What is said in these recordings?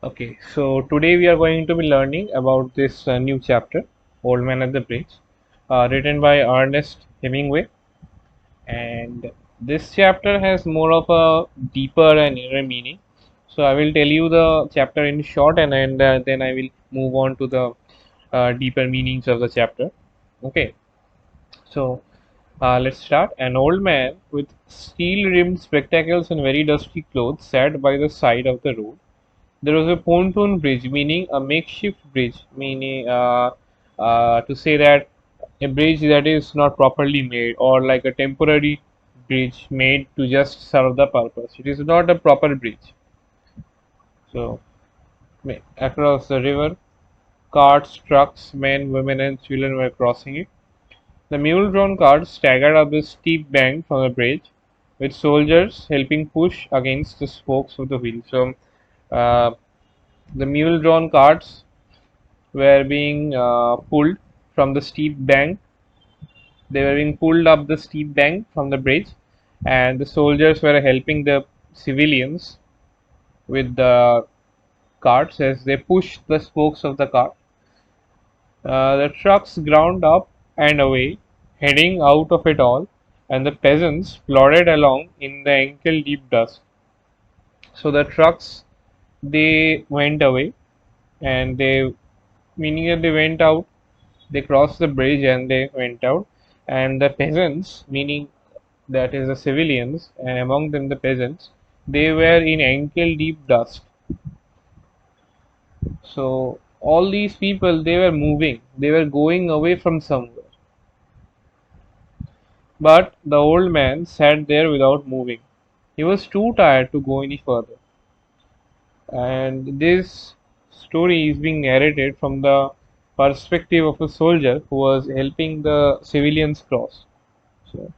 Okay, so today we are going to be learning about this new chapter, Old Man at the Bridge, written by Ernest Hemingway. And this chapter has more of a deeper and inner meaning. So I will tell you the chapter in short, and then I will move on to the deeper meanings of the chapter. Okay, so let's start. An old man with steel rimmed spectacles and very dusty clothes sat by the side of the road. There was a pontoon bridge, meaning a makeshift bridge, meaning to say that a bridge that is not properly made, or like a temporary bridge made to just serve the purpose. It is not a proper bridge. So, across the river, carts, trucks, men, women, and children were crossing it. The mule drawn carts staggered up the steep bank from the bridge, with soldiers helping push against the spokes of the wheel. So, uh, the mule drawn carts were being pulled from the steep bank. They were being pulled up the steep bank from the bridge, and the soldiers were helping the civilians with the carts as they pushed the spokes of the cart. The trucks ground up and away, heading out of it all, and the peasants plodded along in the ankle deep dust. So the trucks they went away, and they meaning that they went out. They crossed the bridge and they went out, and the peasants, meaning that is the civilians, and among them the peasants, they were in ankle deep dust. So all these people they were moving, they were going away from somewhere. But the old man sat there without moving. He was too tired to go any further. And this story is being narrated from the perspective of a soldier who was helping the civilians cross. So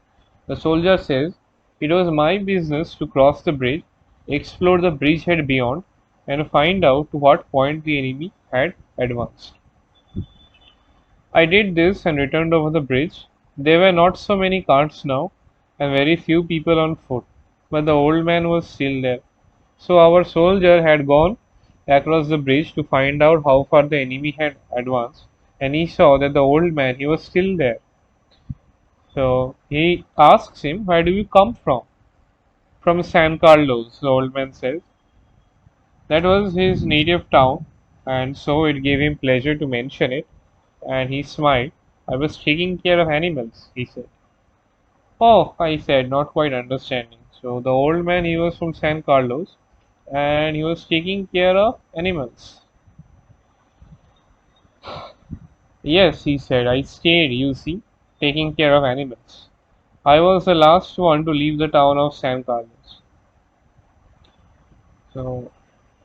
the soldier says, "It was my business to cross the bridge, explore the bridgehead beyond, and find out to what point the enemy had advanced. I did this and returned over the bridge. There were not so many carts now, and very few people on foot, but the old man was still there. So our soldier had gone across the bridge to find out how far the enemy had advanced, and he saw that the old man he was still there. So he asks him, 'Where do you come from?' 'From San Carlos,' the old man says. That was his native town, and so it gave him pleasure to mention it, and he smiled. 'I was taking care of animals,' he said. 'Oh,' I said, not quite understanding. So the old man he was from San Carlos, and he was taking care of animals. 'Yes,' he said, 'I stayed, you see, taking care of animals. I was the last one to leave the town of San Carlos.' So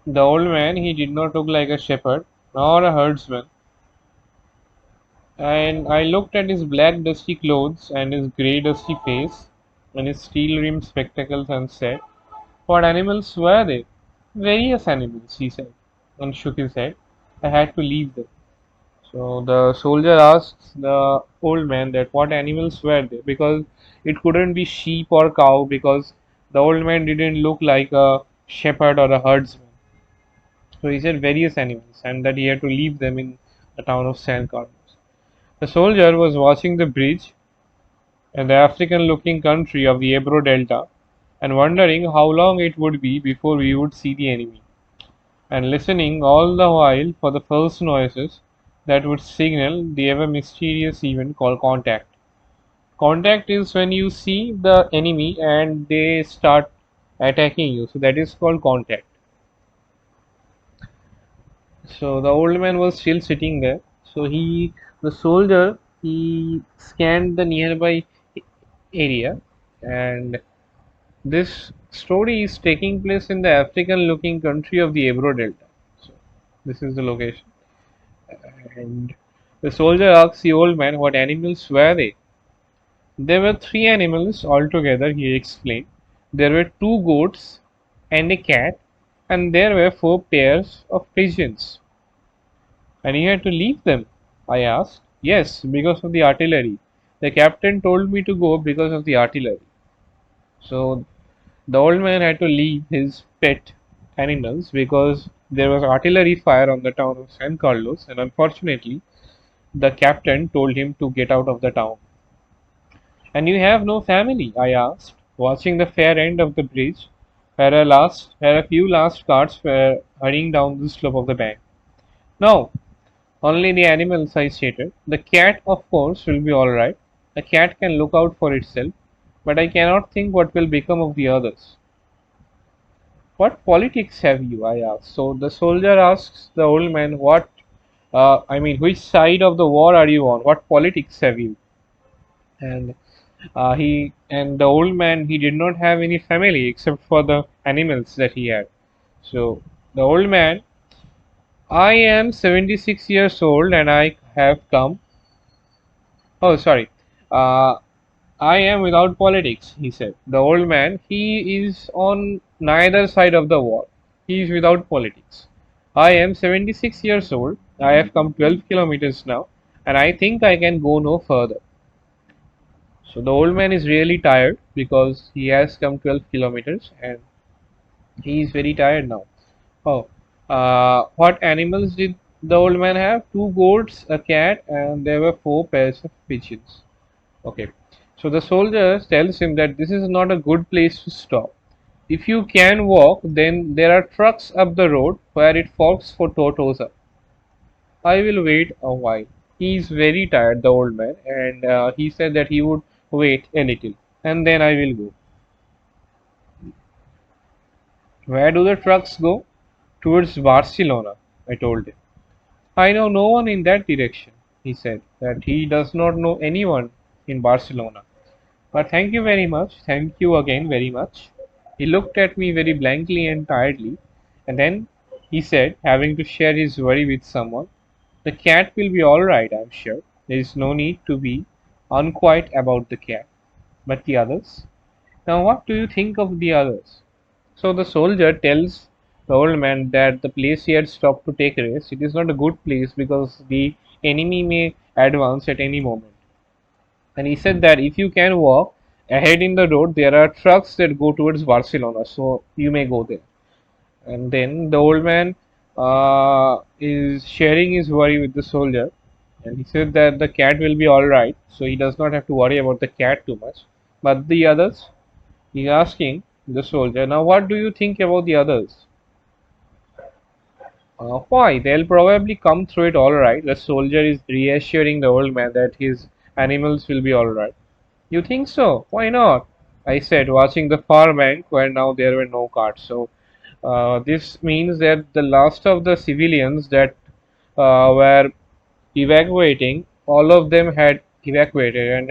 the old man he did not look like a shepherd nor a herdsman, and I looked at his black dusty clothes and his grey dusty face and his steel rimmed spectacles and said, 'What animals were they?' 'Various animals,' he said, and shook his head. 'I had to leave them.' So the soldier asks the old man that what animals were they, because it couldn't be sheep or cow, because the old man didn't look like a shepherd or a herdsman. So he said various animals, and that he had to leave them in the town of San Carlos. The soldier was watching the bridge and the African looking country of the Ebro Delta, and wondering how long it would be before we would see the enemy, and listening all the while for the first noises that would signal the ever mysterious event called contact. Contact is when you see the enemy and they start attacking you, so that is called contact. So the old man was still sitting there. So the soldier, he scanned the nearby area, and this story is taking place in the African-looking country of the Ebro Delta. So this is the location. And the soldier asks the old man, "What animals were they?" "There were three animals altogether," he explained. "There were two goats and a cat, and there were four pairs of pigeons." "And you had to leave them?" I asked. "Yes, because of the artillery. The captain told me to go because of the artillery." So the old man had to leave his pet animals because There was artillery fire on the town of San Carlos, and unfortunately, the captain told him to get out of the town. And you have no family? I asked, watching the fair end of the bridge, where a few last carts were hurrying down the slope of the bank. No, only the animals, I stated. The cat, of course, will be all right. A cat can look out for itself, but I cannot think what will become of the others. What politics have you? I asked. So the soldier asks the old man, which side of the war are you on? What politics have you? And the old man, he did not have any family except for the animals that he had. So the old man, I am 76 years old and I have come. Oh, sorry. Uh, I am without politics, he said. The old man, he is on neither side of the war. He is without politics. I am 76 years old. I have come 12 kilometers now, and I think I can go no further. So the old man is really tired because he has come 12 kilometers and he is very tired now. Oh, what animals did the old man have? Two goats, a cat, and there were four pairs of pigeons. Okay. So the soldier tells him that this is not a good place to stop. If you can walk, then there are trucks up the road where it forks for Tortosa. I will wait a while. He is very tired, the old man, and he said that he would wait a little, and then I will go. Where do the trucks go? Towards Barcelona, I told him. I know no one in that direction, he said, that he does not know anyone in Barcelona. But thank you very much. Thank you again very much. He looked at me very blankly and tiredly, and then he said, having to share his worry with someone, the cat will be all right, I'm sure. There is no need to be unquiet about the cat. But the others? Now, what do you think of the others? So the soldier tells the old man that the place he had stopped to take rest, it is not a good place because the enemy may advance at any moment. And he said that if you can walk ahead in the road, there are trucks that go towards Barcelona, so you may go there. And then the old man is sharing his worry with the soldier, and he said that the cat will be all right, so he does not have to worry about the cat too much. But the others, he's asking the soldier, now what do you think about the others? Why? They'll probably come through it all right. The soldier is reassuring the old man that his animals will be all right. You think so? Why not? I said, watching the far bank where now there were no carts. So this means that the last of the civilians that were evacuating, all of them had evacuated,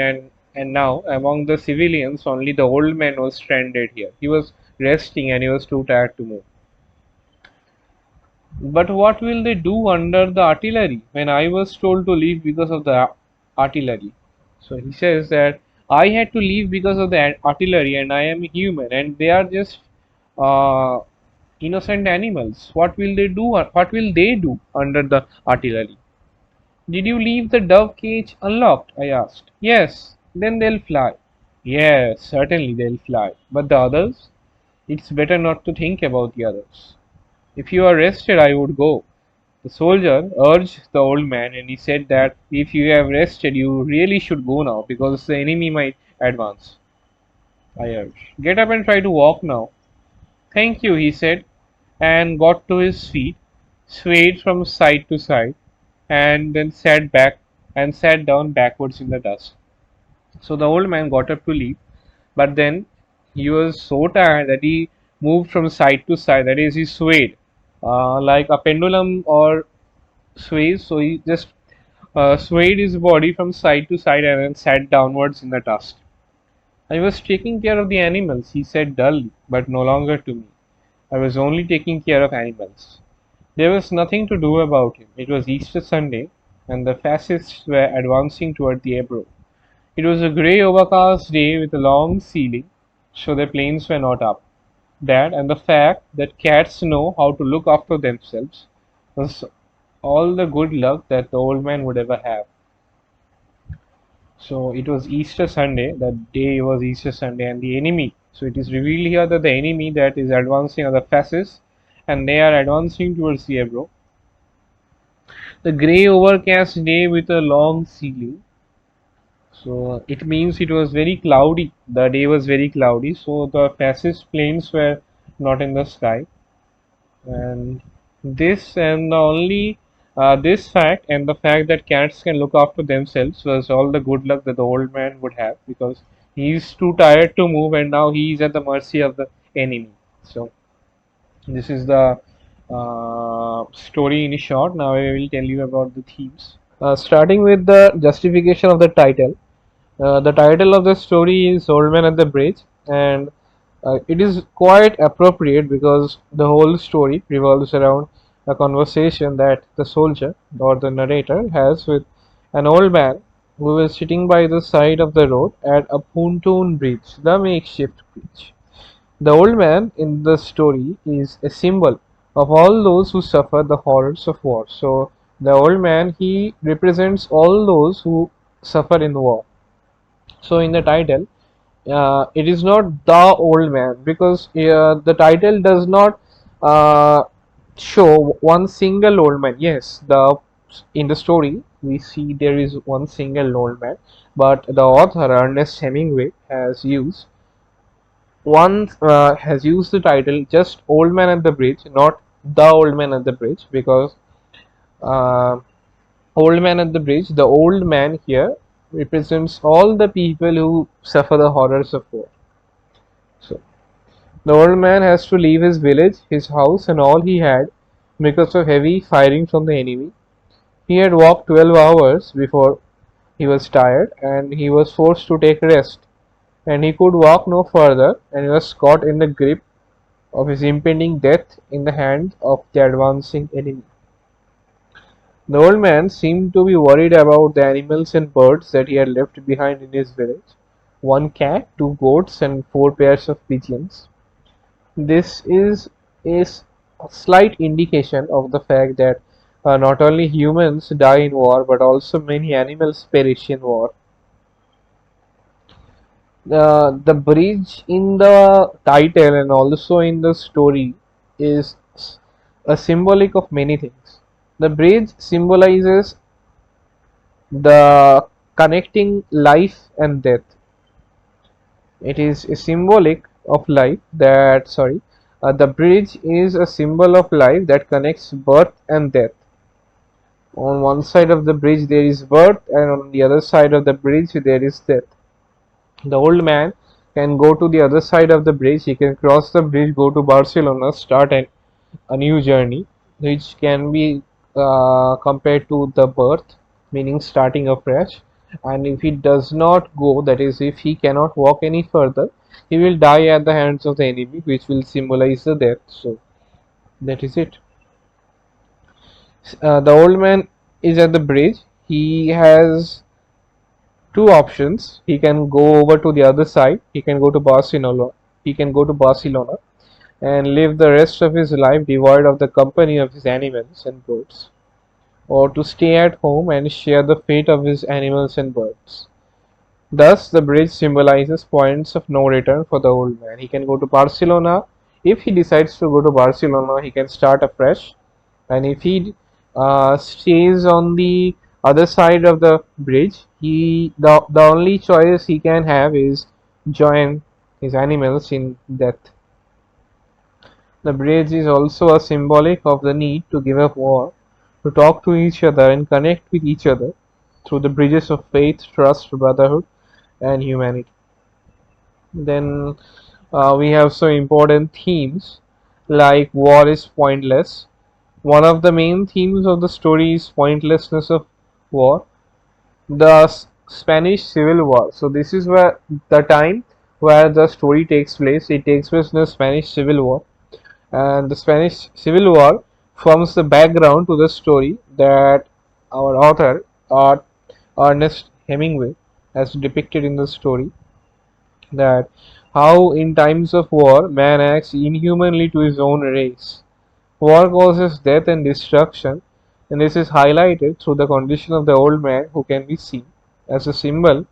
and now among the civilians, only the old man was stranded here. He was resting and he was too tired to move. But what will they do under the artillery when I was told to leave because of the artillery? So he says that I had to leave because of the artillery and I am human and they are just uh, innocent animals. What will they do? What will they do under the artillery? Did you leave the dove cage unlocked? I asked. Yes, then they'll fly. Yes, certainly they'll fly. But the others? It's better not to think about the others. If you are rested, I would go. The soldier urged the old man and he said that if you have rested, you really should go now because the enemy might advance. I urged. Get up and try to walk now. Thank you, he said, and got to his feet, swayed from side to side, and then sat down backwards in the dust. So the old man got up to leave, but then he was so tired that he moved from side to side. That is, he swayed like a pendulum or sways. So he just swayed his body from side to side and then sat downwards in the dust. I was taking care of the animals, he said dully, but no longer to me. I was only taking care of animals. There was nothing to do about him. It was Easter Sunday, and the fascists were advancing toward the Ebro. It was a grey overcast day with a long ceiling, so the planes were not up. That and the fact that cats know how to look after themselves was all the good luck that the old man would ever have. So it was Easter Sunday, that day was Easter Sunday, and the enemy. So it is revealed here that the enemy that is advancing are the fascists, and they are advancing towards the Ebro. The grey overcast day with a long ceiling. So it means it was very cloudy. The day was very cloudy, so the passage planes were not in the sky. And this and the only this fact and the fact that cats can look after themselves was all the good luck that the old man would have, because he's too tired to move and now he is at the mercy of the enemy. So this is the story in short. Now I will tell you about the themes. Starting with the justification of the title. The title of the story is Old Man at the Bridge, and it is quite appropriate because the whole story revolves around a conversation that the soldier or the narrator has with an old man who is sitting by the side of the road at a pontoon bridge, the makeshift bridge. The old man in the story is a symbol of all those who suffer the horrors of war. So, the old man, he represents all those who suffer in war. So, in the title, it is not the old man, because the title does not uh, show one single old man. Yes, the in the story we see there is one single old man, but the author Ernest Hemingway has used the title just Old Man at the Bridge, not the Old Man at the Bridge, because uh, Old Man at the Bridge, the old man here represents all the people who suffer the horrors of war. So the old man has to leave his village, his house, and all he had because of heavy firing from the enemy. He had walked 12 hours before he was tired, and he was forced to take rest. And he could walk no further, and he was caught in the grip of his impending death in the hands of the advancing enemy. The old man seemed to be worried about the animals and birds that he had left behind in his village: one cat, two goats, and four pairs of pigeons. This is a slight indication of the fact that not only humans die in war, but also many animals perish in war. The bridge in the title and also in the story is a symbolic of many things. The bridge symbolizes the connecting life and death. It is a symbolic of life that, the bridge is a symbol of life that connects birth and death. On one side of the bridge there is birth, and on the other side of the bridge there is death. The old man can go to the other side of the bridge, he can cross the bridge, go to Barcelona, start a new journey, which can be compared to the birth, meaning starting afresh. And if he does not go, that is, if he cannot walk any further, he will die at the hands of the enemy, which will symbolize the death. So, that is it. The old man is at the bridge. He has two options. He can go over to the other side. He can go to Barcelona. He can go to Barcelona and live the rest of his life devoid of the company of his animals and birds, or to stay at home and share the fate of his animals and birds. Thus, the bridge symbolizes points of no return for the old man. He can go to Barcelona. If he decides to go to Barcelona, he can start afresh. And if he stays on the other side of the bridge, the only choice he can have is join his animals in death. The bridge is also a symbolic of the need to give up war, to talk to each other and connect with each other through the bridges of faith, trust, brotherhood, and humanity. Then we have some important themes like war is pointless. One of the main themes of the story is pointlessness of war. The Spanish Civil War. So this is where the time where the story takes place. It takes place in the Spanish Civil War, and the Spanish Civil War forms the background to the story that our author, Ernest Hemingway, has depicted in the story, that how in times of war man acts inhumanly to his own race. War causes death and destruction, and this is highlighted through the condition of the old man, who can be seen as a symbol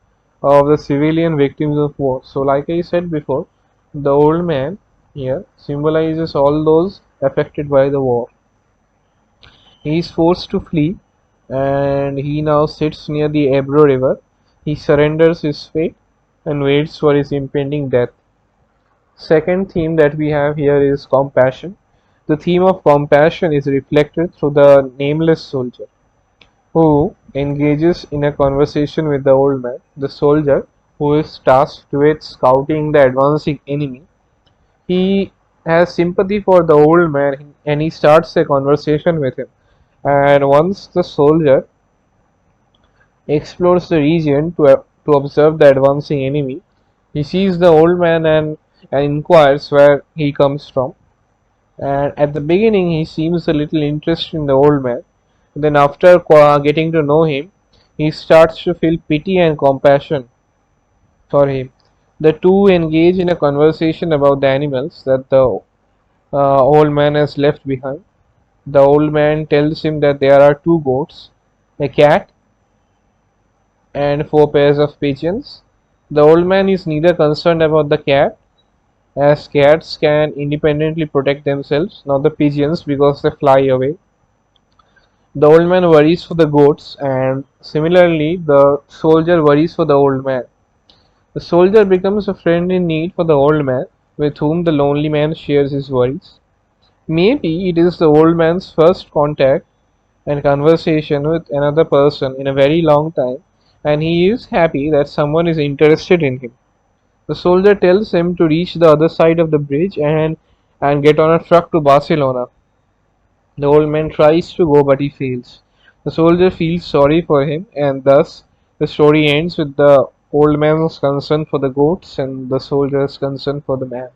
of the civilian victims of war. So, like I said before, the old man here symbolizes all those affected by the war. He is forced to flee, and he now sits near the Ebro River. He surrenders his fate and waits for his impending death. Second theme that we have here is compassion. The theme of compassion is reflected through the nameless soldier, who engages in a conversation with the old man. The soldier, who is tasked with scouting the advancing enemy, he has sympathy for the old man and he starts a conversation with him. And once the soldier explores the region to observe the advancing enemy, he sees the old man and inquires where he comes from. And at the beginning, he seems a little interested in the old man. Then, after getting to know him, he starts to feel pity and compassion for him. The two engage in a conversation about the animals that the old man has left behind. The old man tells him that there are two goats, a cat, and four pairs of pigeons. The old man is neither concerned about the cat, as cats can independently protect themselves, nor the pigeons because they fly away. The old man worries for the goats, and similarly, the soldier worries for the old man. The soldier becomes a friend in need for the old man, with whom the lonely man shares his worries. Maybe it is the old man's first contact and conversation with another person in a very long time, and he is happy that someone is interested in him. The soldier tells him to reach the other side of the bridge and get on a truck to Barcelona. The old man tries to go, but he fails. The soldier feels sorry for him, and thus the story ends with the old man's concern for the goats and the soldier's concern for the man.